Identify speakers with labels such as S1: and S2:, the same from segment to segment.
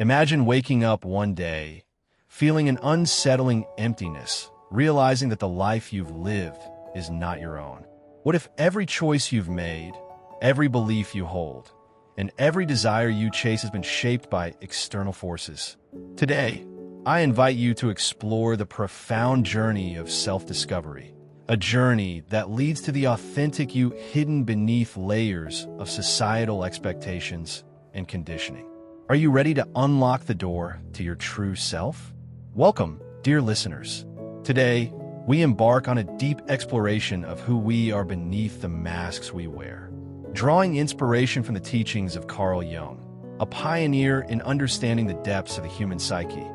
S1: Imagine waking up one day, feeling an unsettling emptiness, realizing that the life you've lived is not your own. What if every choice you've made, every belief you hold, and every desire you chase has been shaped by external forces? Today, I invite you to explore the profound journey of self-discovery, a journey that leads to the authentic you hidden beneath layers of societal expectations and conditioning. Are you ready to unlock the door to your true self? Welcome, dear listeners. Today, we embark on a deep exploration of who we are beneath the masks we wear. Drawing inspiration from the teachings of Carl Jung, a pioneer in understanding the depths of the human psyche,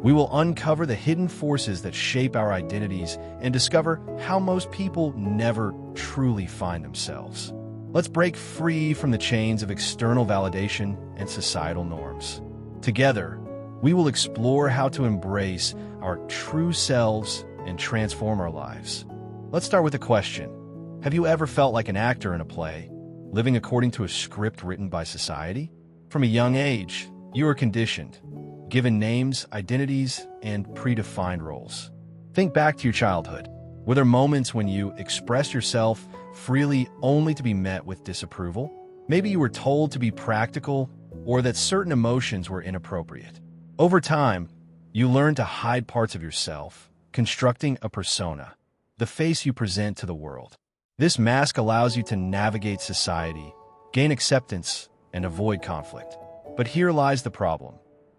S1: we will uncover the hidden forces that shape our identities and discover how most people never truly find themselves. Let's break free from the chains of external validation and societal norms. Together, we will explore how to embrace our true selves and transform our lives. Let's start with a question. Have you ever felt like an actor in a play, living according to a script written by society? From a young age, you are conditioned, given names, identities, and predefined roles. Think back to your childhood. Were there moments when you expressed yourself freely only to be met with disapproval? Maybe you were told to be practical or that certain emotions were inappropriate. Over time, you learned to hide parts of yourself, constructing a persona, the face you present to the world. This mask allows you to navigate society, gain acceptance, and avoid conflict. But here lies the problem.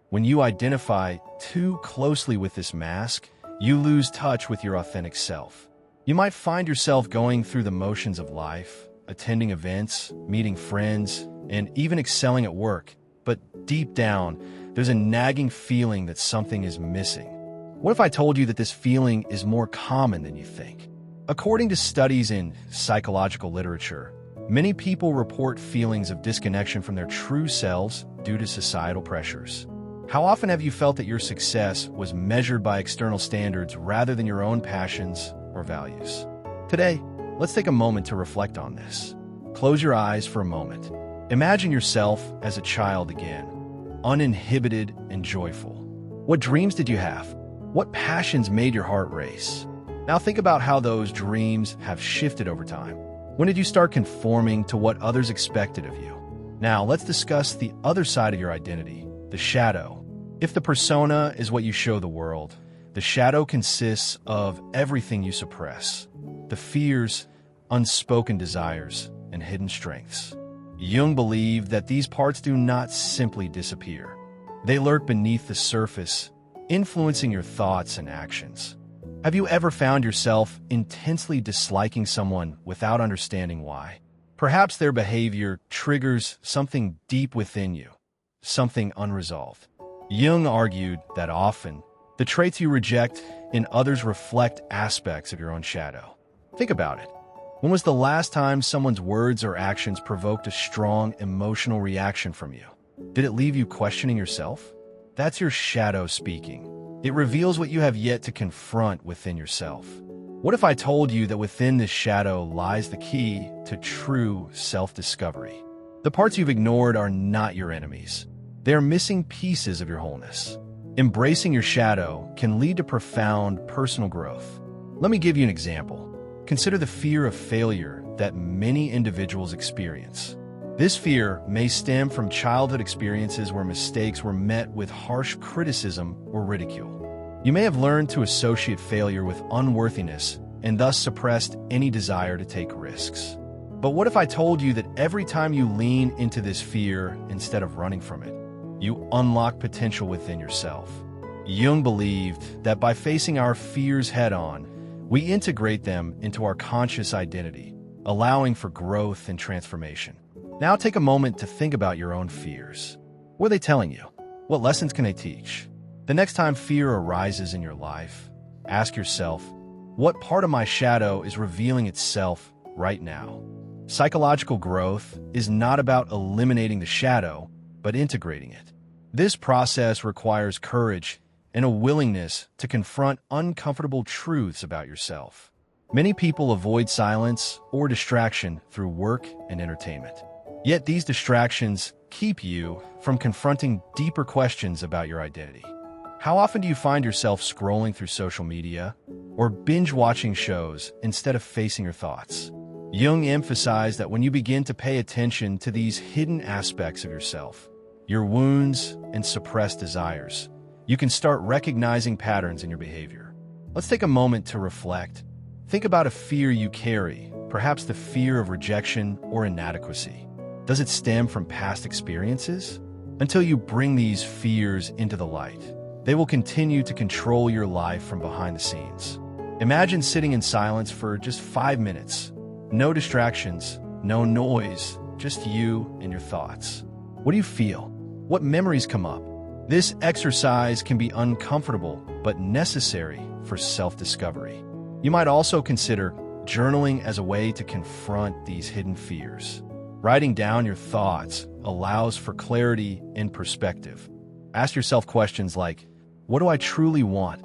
S1: When you identify too closely with this mask, you lose touch with your authentic self. You might find yourself going through the motions of life, attending events, meeting friends, and even excelling at work. But deep down, there's a nagging feeling that something is missing. What if I told you that this feeling is more common than you think? According to studies in psychological literature, many people report feelings of disconnection from their true selves due to societal pressures. How often have you felt that your success was measured by external standards rather than your own passions or values? Today, let's take a moment to reflect on this. Close your eyes for a moment. Imagine yourself as a child again, uninhibited and joyful. What dreams did you have? What passions made your heart race? Now think about how those dreams have shifted over time. When did you start conforming to what others expected of you? Now let's discuss the other side of your identity, the shadow. If the persona is what you show the world, the shadow consists of everything you suppress, the fears, unspoken desires, and hidden strengths. Jung believed that these parts do not simply disappear. They lurk beneath the surface, influencing your thoughts and actions. Have you ever found yourself intensely disliking someone without understanding why? Perhaps their behavior triggers something deep within you, something unresolved. Jung argued that often, the traits you reject in others reflect aspects of your own shadow. Think about it. When was the last time someone's words or actions provoked a strong emotional reaction from you? Did it leave you questioning yourself? That's your shadow speaking. It reveals what you have yet to confront within yourself. What if I told you that within this shadow lies the key to true self-discovery? The parts you've ignored are not your enemies. They are missing pieces of your wholeness. Embracing your shadow can lead to profound personal growth. Let me give you an example. Consider the fear of failure that many individuals experience. This fear may stem from childhood experiences where mistakes were met with harsh criticism or ridicule. You may have learned to associate failure with unworthiness and thus suppressed any desire to take risks. But what if I told you that every time you lean into this fear instead of running from it, you unlock potential within yourself? Jung believed that by facing our fears head-on, we integrate them into our conscious identity, allowing for growth and transformation. Now take a moment to think about your own fears. What are they telling you? What lessons can they teach? The next time fear arises in your life, ask yourself, what part of my shadow is revealing itself right now? Psychological growth is not about eliminating the shadow, but integrating it. This process requires courage and a willingness to confront uncomfortable truths about yourself. Many people avoid silence or distraction through work and entertainment. Yet these distractions keep you from confronting deeper questions about your identity. How often do you find yourself scrolling through social media or binge-watching shows instead of facing your thoughts? Jung emphasized that when you begin to pay attention to these hidden aspects of yourself, your wounds and suppressed desires, you can start recognizing patterns in your behavior. Let's take a moment to reflect. Think about a fear you carry, perhaps the fear of rejection or inadequacy. Does it stem from past experiences? Until you bring these fears into the light, they will continue to control your life from behind the scenes. Imagine sitting in silence for just 5 minutes. No distractions, no noise, just you and your thoughts. What do you feel? What memories come up? This exercise can be uncomfortable, but necessary for self-discovery. You might also consider journaling as a way to confront these hidden fears. Writing down your thoughts allows for clarity and perspective. Ask yourself questions like, what do I truly want?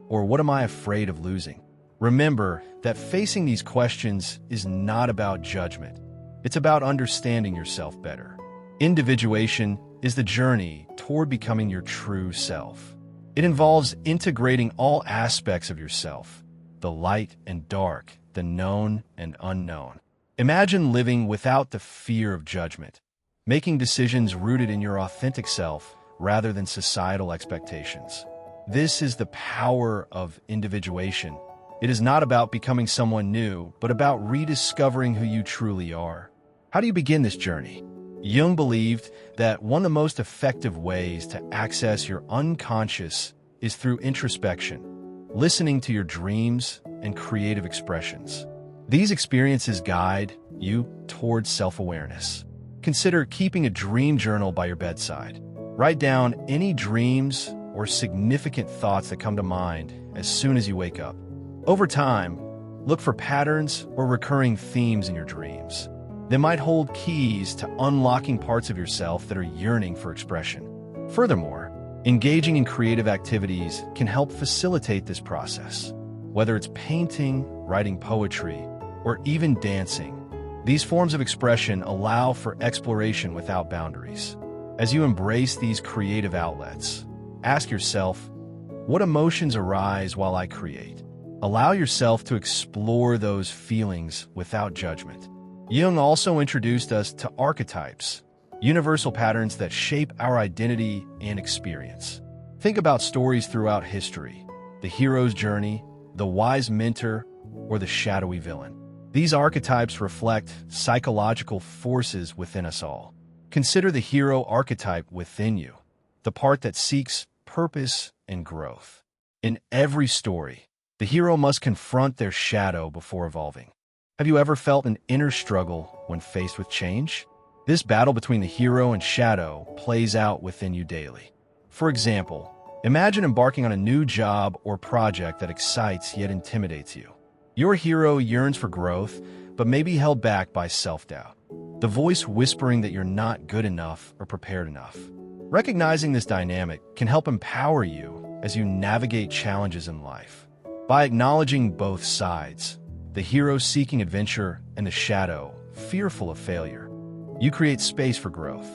S1: Or what am I afraid of losing? Remember that facing these questions is not about judgment. It's about understanding yourself better. Individuation is the journey toward becoming your true self. It involves integrating all aspects of yourself, the light and dark, the known and unknown. Imagine living without the fear of judgment, making decisions rooted in your authentic self rather than societal expectations. This is the power of individuation. It is not about becoming someone new, but about rediscovering who you truly are. How do you begin this journey? Jung believed that one of the most effective ways to access your unconscious is through introspection, listening to your dreams and creative expressions. These experiences guide you towards self-awareness. Consider keeping a dream journal by your bedside. Write down any dreams or significant thoughts that come to mind as soon as you wake up. Over time, look for patterns or recurring themes in your dreams. They might hold keys to unlocking parts of yourself that are yearning for expression. Furthermore, engaging in creative activities can help facilitate this process. Whether it's painting, writing poetry, or even dancing, these forms of expression allow for exploration without boundaries. As you embrace these creative outlets, ask yourself, what emotions arise while I create? Allow yourself to explore those feelings without judgment. Jung also introduced us to archetypes, universal patterns that shape our identity and experience. Think about stories throughout history, the hero's journey, the wise mentor, or the shadowy villain. These archetypes reflect psychological forces within us all. Consider the hero archetype within you, the part that seeks purpose and growth. In every story, the hero must confront their shadow before evolving. Have you ever felt an inner struggle when faced with change? This battle between the hero and shadow plays out within you daily. For example, imagine embarking on a new job or project that excites yet intimidates you. Your hero yearns for growth, but may be held back by self-doubt, the voice whispering that you're not good enough or prepared enough. Recognizing this dynamic can help empower you as you navigate challenges in life. By acknowledging both sides, the hero seeking adventure and the shadow, fearful of failure, you create space for growth.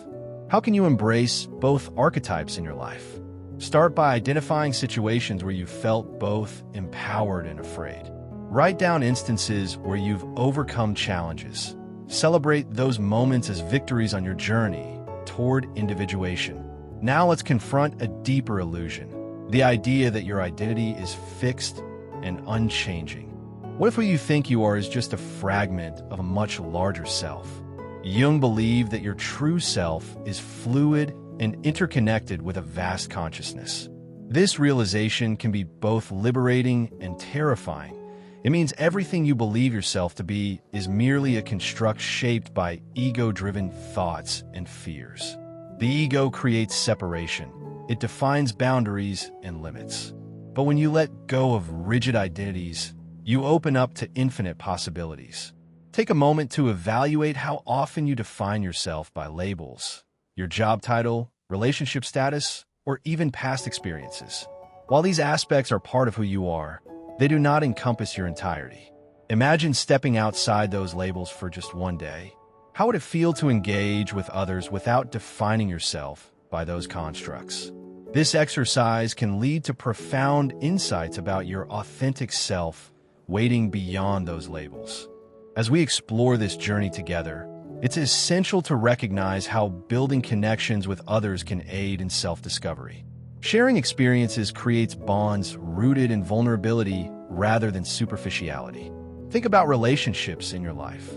S1: How can you embrace both archetypes in your life? Start by identifying situations where you felt both empowered and afraid. Write down instances where you've overcome challenges. Celebrate those moments as victories on your journey toward individuation. Now let's confront a deeper illusion, the idea that your identity is fixed and unchanging. What if what you think you are is just a fragment of a much larger self? Jung believed that your true self is fluid and interconnected with a vast consciousness. This realization can be both liberating and terrifying. It means everything you believe yourself to be is merely a construct shaped by ego-driven thoughts and fears. The ego creates separation. It defines boundaries and limits. But when you let go of rigid identities, you open up to infinite possibilities. Take a moment to evaluate how often you define yourself by labels, your job title, relationship status, or even past experiences. While these aspects are part of who you are, they do not encompass your entirety. Imagine stepping outside those labels for just one day. How would it feel to engage with others without defining yourself by those constructs? This exercise can lead to profound insights about your authentic self, waiting beyond those labels. As we explore this journey together, it's essential to recognize how building connections with others can aid in self-discovery. Sharing experiences creates bonds rooted in vulnerability rather than superficiality. Think about relationships in your life.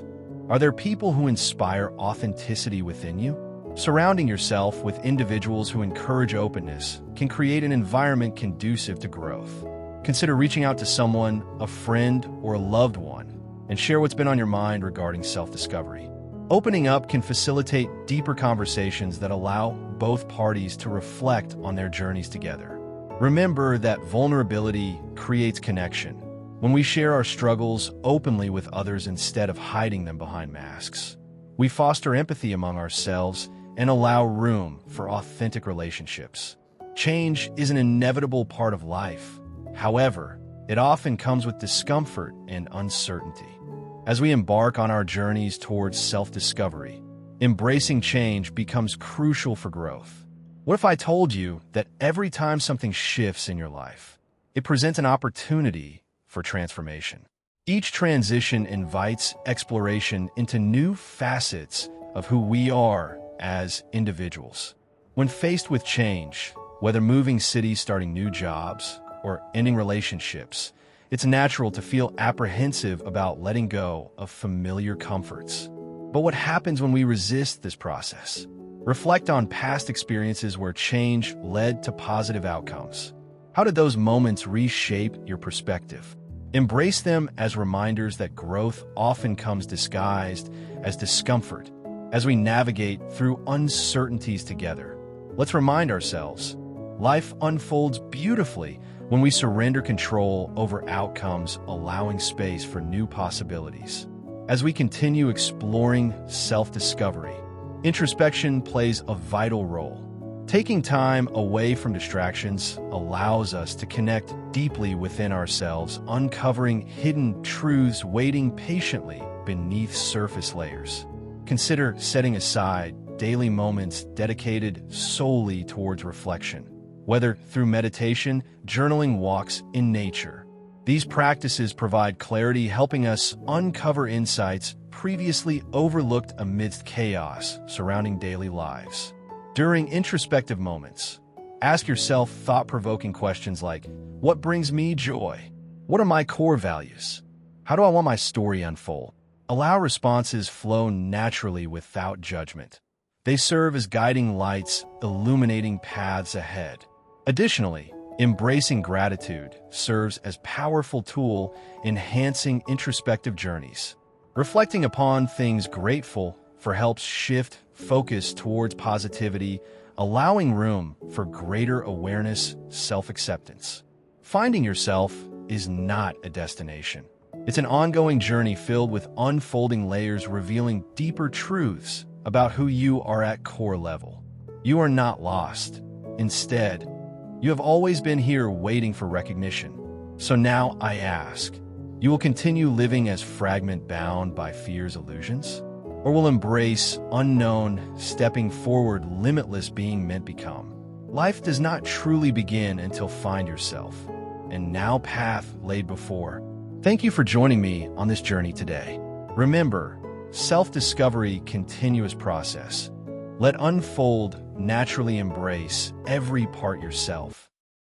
S1: Are there people who inspire authenticity within you? Surrounding yourself with individuals who encourage openness can create an environment conducive to growth. Consider reaching out to someone, a friend, or a loved one, and share what's been on your mind regarding self-discovery. Opening up can facilitate deeper conversations that allow both parties to reflect on their journeys together. Remember that vulnerability creates connection. When we share our struggles openly with others instead of hiding them behind masks, we foster empathy among ourselves and allow room for authentic relationships. Change is an inevitable part of life. However, it often comes with discomfort and uncertainty. As we embark on our journeys towards self-discovery, embracing change becomes crucial for growth. What if I told you that every time something shifts in your life, it presents an opportunity for transformation? Each transition invites exploration into new facets of who we are as individuals. When faced with change, whether moving cities, starting new jobs, or ending relationships, it's natural to feel apprehensive about letting go of familiar comforts. But what happens when we resist this process? Reflect on past experiences where change led to positive outcomes. How did those moments reshape your perspective? Embrace them as reminders that growth often comes disguised as discomfort. As we navigate through uncertainties together, let's remind ourselves, life unfolds beautifully when we surrender control over outcomes, allowing space for new possibilities. As we continue exploring self-discovery, introspection plays a vital role. Taking time away from distractions allows us to connect deeply within ourselves, uncovering hidden truths waiting patiently beneath surface layers. Consider setting aside daily moments dedicated solely towards reflection, whether through meditation, journaling, walks in nature. These practices provide clarity, helping us uncover insights previously overlooked amidst chaos surrounding daily lives. During introspective moments, ask yourself thought-provoking questions like, what brings me joy? What are my core values? How do I want my story unfold? Allow responses flow naturally without judgment. They serve as guiding lights, illuminating paths ahead. Additionally, embracing gratitude serves as a powerful tool enhancing introspective journeys. Reflecting upon things grateful for helps shift focus towards positivity, allowing room for greater awareness, self-acceptance. Finding yourself is not a destination. It's an ongoing journey filled with unfolding layers revealing deeper truths about who you are at core level. You are not lost. Instead, you have always been here waiting for recognition. So now I ask, you will continue living as fragment bound by fear's illusions? Or will embrace unknown, stepping forward, limitless being meant become? Life does not truly begin until find yourself, and now path laid before. Thank you for joining me on this journey today. Remember, self-discovery continuous process. Let unfold, naturally embrace every part yourself.